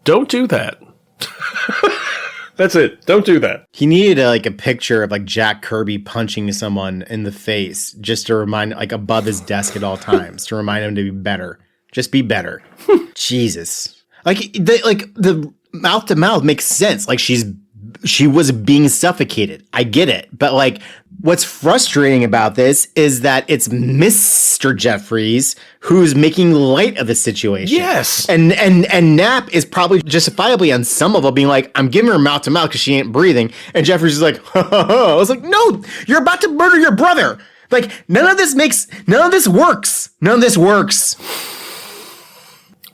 don't do that." That's it. Don't do that. He needed a picture of like Jack Kirby punching someone in the face just to remind, like above his desk at all times, to remind him to be better. Just be better. Jesus. The mouth to mouth makes sense. Like she was being suffocated. I get it. But like what's frustrating about this is that it's Mr. Jeffries who's making light of the situation. Yes. And Knapp is probably justifiably on some level being like, I'm giving her mouth to mouth because she ain't breathing. And Jeffries is like, I was like, no, you're about to murder your brother. Like none of this works. None of this works.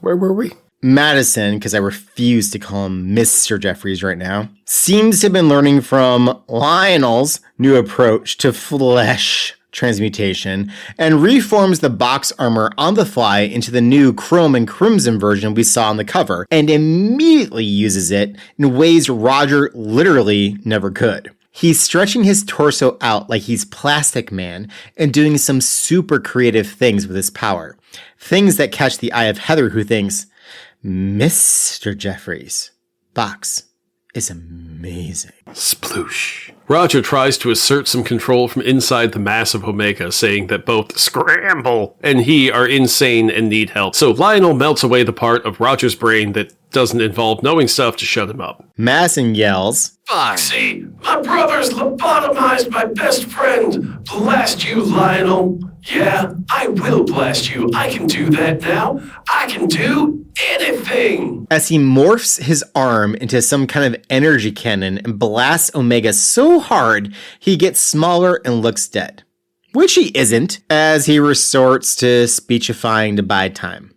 Where were we? Madison, because I refuse to call him Mr. Jeffries right now, seems to have been learning from Lionel's new approach to flesh transmutation and reforms the Bochs armor on the fly into the new chrome and crimson version we saw on the cover and immediately uses it in ways Roger literally never could. He's stretching his torso out like he's Plastic Man and doing some super creative things with his power. Things that catch the eye of Heather, who thinks, Mr. Jeffries, Bochs is amazing. Sploosh. Roger tries to assert some control from inside the mass of Omega, saying that both Scramble and he are insane and need help. So Lionel melts away the part of Roger's brain that doesn't involve knowing stuff to shut him up. Madison yells, Foxy, my brother's lobotomized my best friend. Blast you, Lionel. Yeah, I will blast you. I can do that now. I can do anything. As he morphs his arm into some kind of energy cannon and blasts Omega so hard, he gets smaller and looks dead. Which he isn't, as he resorts to speechifying to buy time.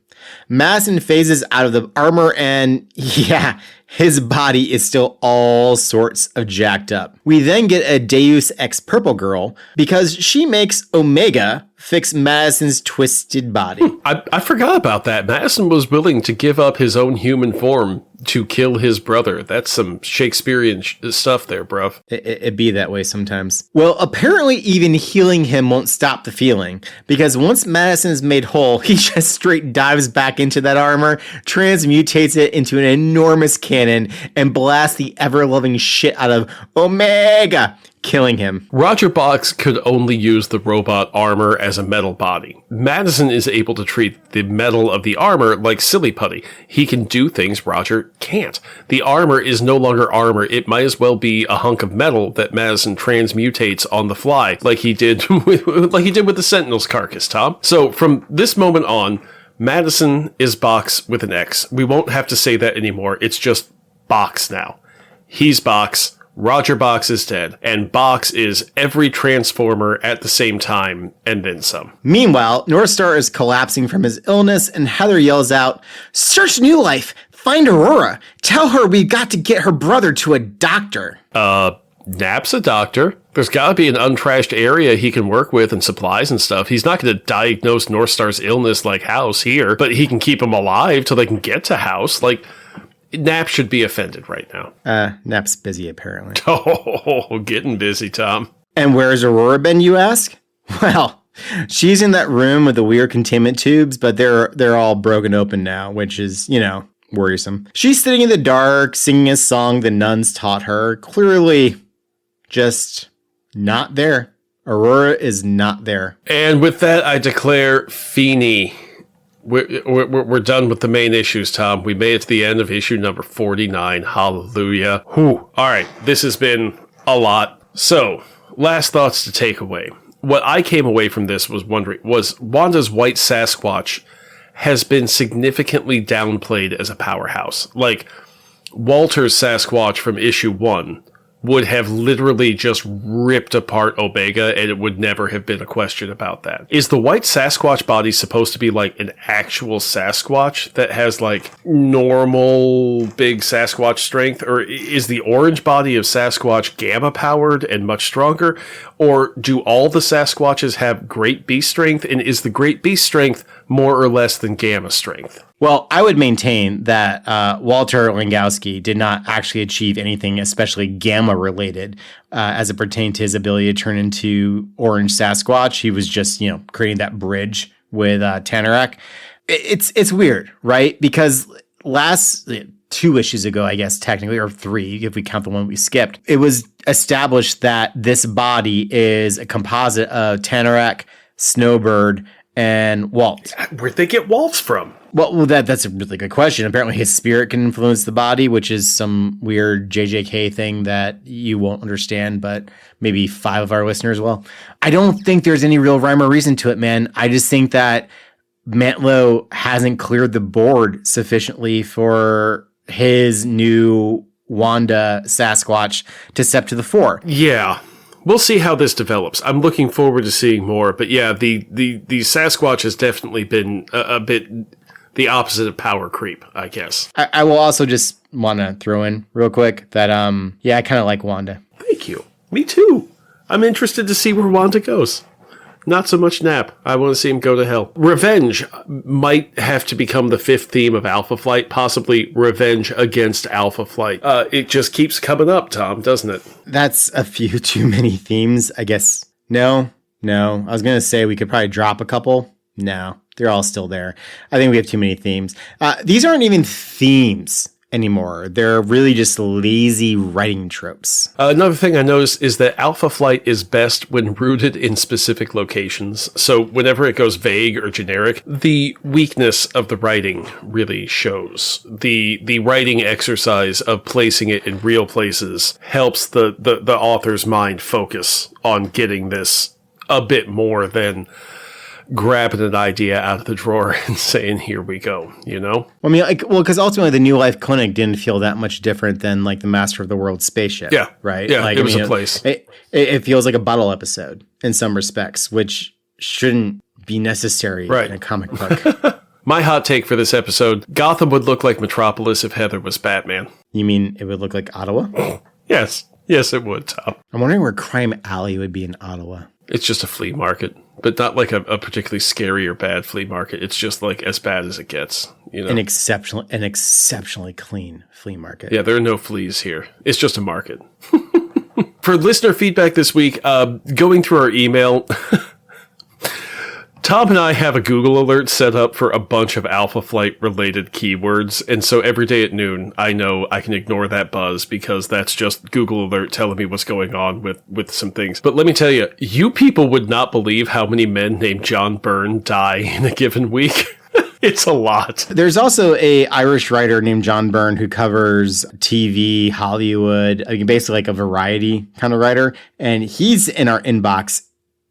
Madison phases out of the armor and, yeah, his body is still all sorts of jacked up. We then get a Deus Ex Purple Girl because she makes Omega fix Madison's twisted body. I forgot about that. Madison was willing to give up his own human form to kill his brother. That's some Shakespearean stuff there, bruv. It be that way sometimes. Well, apparently even healing him won't stop the feeling, because once Madison is made whole, he just straight dives back into that armor, transmutates it into an enormous cannon, and blasts the ever-loving shit out of Omega, killing him. Roger Bochs could only use the robot armor as a metal body. Madison is able to treat the metal of the armor like silly putty. He can do things Roger can't. The armor is no longer armor. It might as well be a hunk of metal that Madison transmutates on the fly, like he did with the Sentinel's carcass, Tom. So from this moment on, Madison is Bochs with an X. We won't have to say that anymore. It's just Bochs now. He's Bochs. Roger Bochs is dead, and Bochs is every Transformer at the same time, and then some. Meanwhile, Northstar is collapsing from his illness, and Heather yells out, "Search New Life! Find Aurora! Tell her we've got to get her brother to a doctor!" Knapp's a doctor. There's gotta be an untrashed area he can work with and supplies and stuff. He's not gonna diagnose Northstar's illness like House here, but he can keep him alive till they can get to House. Like, Knapp should be offended right now. Knapp's busy, apparently. Oh, getting busy, Tom. And where's Aurora been, you ask? Well, she's in that room with the weird containment tubes, but they're all broken open now, which is, worrisome. She's sitting in the dark, singing a song the nuns taught her. Clearly just not there. Aurora is not there. And with that, I declare Feeney. We're done with the main issues, Tom. We made it to the end of issue number 49. Hallelujah. Whew. All right, this has been a lot. So, last thoughts to take away. What I came away from this was wondering, was Wanda's white Sasquatch has been significantly downplayed as a powerhouse. Like, Walter's Sasquatch from issue 1 would have literally just ripped apart Omega, and it would never have been a question about that. Is the white Sasquatch body supposed to be like an actual Sasquatch that has like normal big Sasquatch strength? Or is the orange body of Sasquatch gamma powered and much stronger? Or do all the Sasquatches have great beast strength? And is the great beast strength more or less than gamma strength? Well, I would maintain that Walter Langkowski did not actually achieve anything especially gamma-related as it pertained to his ability to turn into Orange Sasquatch. He was just, creating that bridge with Tanarak. It's weird, right? Because last 2 issues ago, I guess, technically, or 3, if we count the one we skipped, it was established that this body is a composite of Tanarak, Snowbird, and Walt. Where'd they get Waltz from? Well, that's a really good question. Apparently his spirit can influence the body, which is some weird JJK thing that you won't understand, but maybe 5 of our listeners will. I don't think there's any real rhyme or reason to it, man. I just think that Mantlo hasn't cleared the board sufficiently for his new Wanda Sasquatch to step to the fore. Yeah. We'll see how this develops. I'm looking forward to seeing more. But yeah, the Sasquatch has definitely been a bit the opposite of power creep, I guess. I will also just want to throw in real quick that, I kind of like Wanda. Thank you. Me too. I'm interested to see where Wanda goes. Not so much Knapp. I want to see him go to hell. Revenge might have to become the 5th theme of Alpha Flight, possibly revenge against Alpha Flight. It just keeps coming up, Tom, doesn't it? That's a few too many themes, I guess. No. I was going to say we could probably drop a couple. No, they're all still there. I think we have too many themes. These aren't even themes anymore. They're really just lazy writing tropes. Another thing I noticed is that Alpha Flight is best when rooted in specific locations. So whenever it goes vague or generic, the weakness of the writing really shows. The writing exercise of placing it in real places helps the author's mind focus on getting this a bit more than grabbing an idea out of the drawer and saying, here we go, Well, I mean, because ultimately the New Life Clinic didn't feel that much different than like the Master of the World spaceship. Yeah. Right? Yeah, like, it was a place. It feels like a bottle episode in some respects, which shouldn't be necessary in a comic book. My hot take for this episode, Gotham would look like Metropolis if Heather was Batman. You mean it would look like Ottawa? Yes. Yes, it would, Tom. I'm wondering where Crime Alley would be in Ottawa. It's just a flea market, but not like a particularly scary or bad flea market. It's just like as bad as it gets, An exceptionally clean flea market. Yeah, there are no fleas here. It's just a market. For listener feedback this week, going through our email, Tom and I have a Google alert set up for a bunch of Alpha Flight related keywords, and so every day at noon, I know I can ignore that buzz because that's just Google alert telling me what's going on with some things. But let me tell you, you people would not believe how many men named John Byrne die in a given week. It's a lot. There's also a Irish writer named John Byrne who covers TV, Hollywood, basically like a variety kind of writer. And he's in our inbox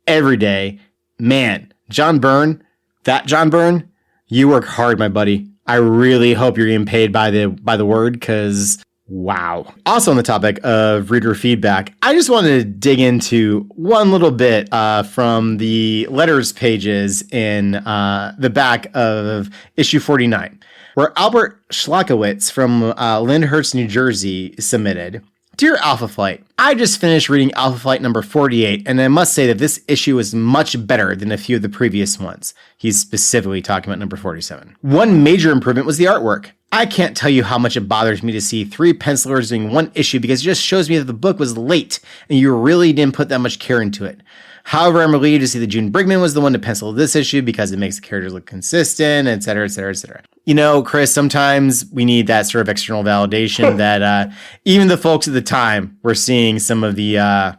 every day. Man, John Byrne, you work hard, my buddy. I really hope you're getting paid by the word, because wow. Also on the topic of reader feedback, I just wanted to dig into one little bit from the letters pages in the back of issue 49, where Albert Schlakowitz from Lyndhurst, New Jersey submitted, Dear Alpha Flight, I just finished reading Alpha Flight number 48, and I must say that this issue is much better than a few of the previous ones. He's specifically talking about number 47. One major improvement was the artwork. I can't tell you how much it bothers me to see 3 pencilers doing one issue because it just shows me that the book was late and you really didn't put that much care into it. However, I'm relieved to see that June Brigman was the one to pencil this issue because it makes the characters look consistent, etc., etc., etc. You know, Chris, sometimes we need that sort of external validation that even the folks at the time were seeing some of the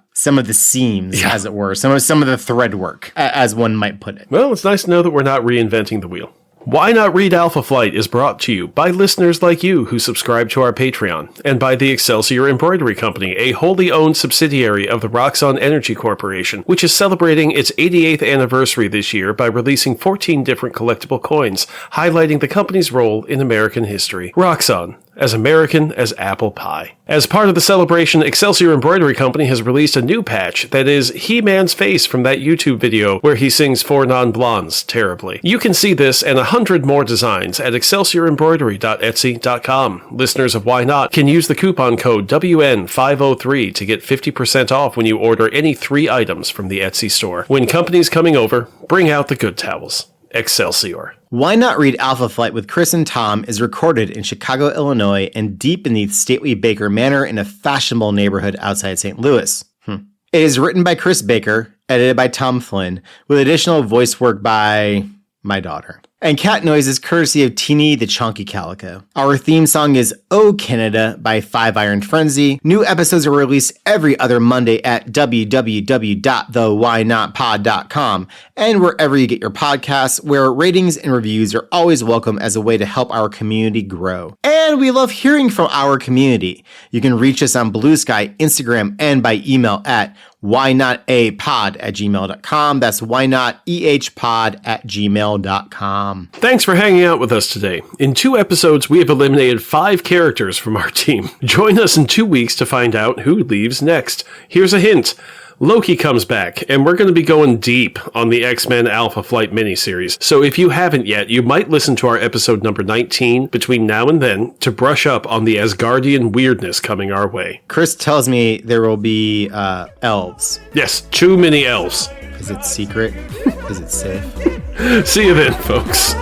seams, as it were, some of the thread work, as one might put it. Well, it's nice to know that we're not reinventing the wheel. Why Not Read Alpha Flight is brought to you by listeners like you who subscribe to our Patreon, and by the Excelsior Embroidery Company, a wholly owned subsidiary of the Roxxon Energy Corporation, which is celebrating its 88th anniversary this year by releasing 14 different collectible coins, highlighting the company's role in American history. Roxxon, as American as apple pie. As part of the celebration, Excelsior Embroidery Company has released a new patch that is He-Man's face from that YouTube video where he sings Four Non-Blondes terribly. You can see this and 100 more designs at excelsiorembroidery.etsy.com. Listeners of Why Not can use the coupon code WN503 to get 50% off when you order any 3 items from the Etsy store. When company's coming over, bring out the good towels. Excelsior. Why Not Read Alpha Flight with Chris and Tom is recorded in Chicago, Illinois, and deep beneath stately Baker Manor in a fashionable neighborhood outside St. Louis. It is written by Chris Baker, edited by Tom Flynn, with additional voice work by my daughter. And cat noises courtesy of Teeny the Chonky Calico. Our theme song is Oh Canada by Five Iron Frenzy. New episodes are released every other Monday at www.thewhynotpod.com and wherever you get your podcasts, where ratings and reviews are always welcome as a way to help our community grow. And we love hearing from our community. You can reach us on Blue Sky, Instagram, and by email at whynotapod@gmail.com. That's whynotehpod@gmail.com. Thanks for hanging out with us today. In 2 episodes, we have eliminated 5 characters from our team. Join us in 2 weeks to find out who leaves next. Here's a hint. Loki comes back, and we're going to be going deep on the X-Men Alpha Flight miniseries. So if you haven't yet, you might listen to our episode number 19 between now and then to brush up on the Asgardian weirdness coming our way. Chris tells me there will be elves. Yes, 2 mini elves. Is it secret? Is it safe? See you then, folks.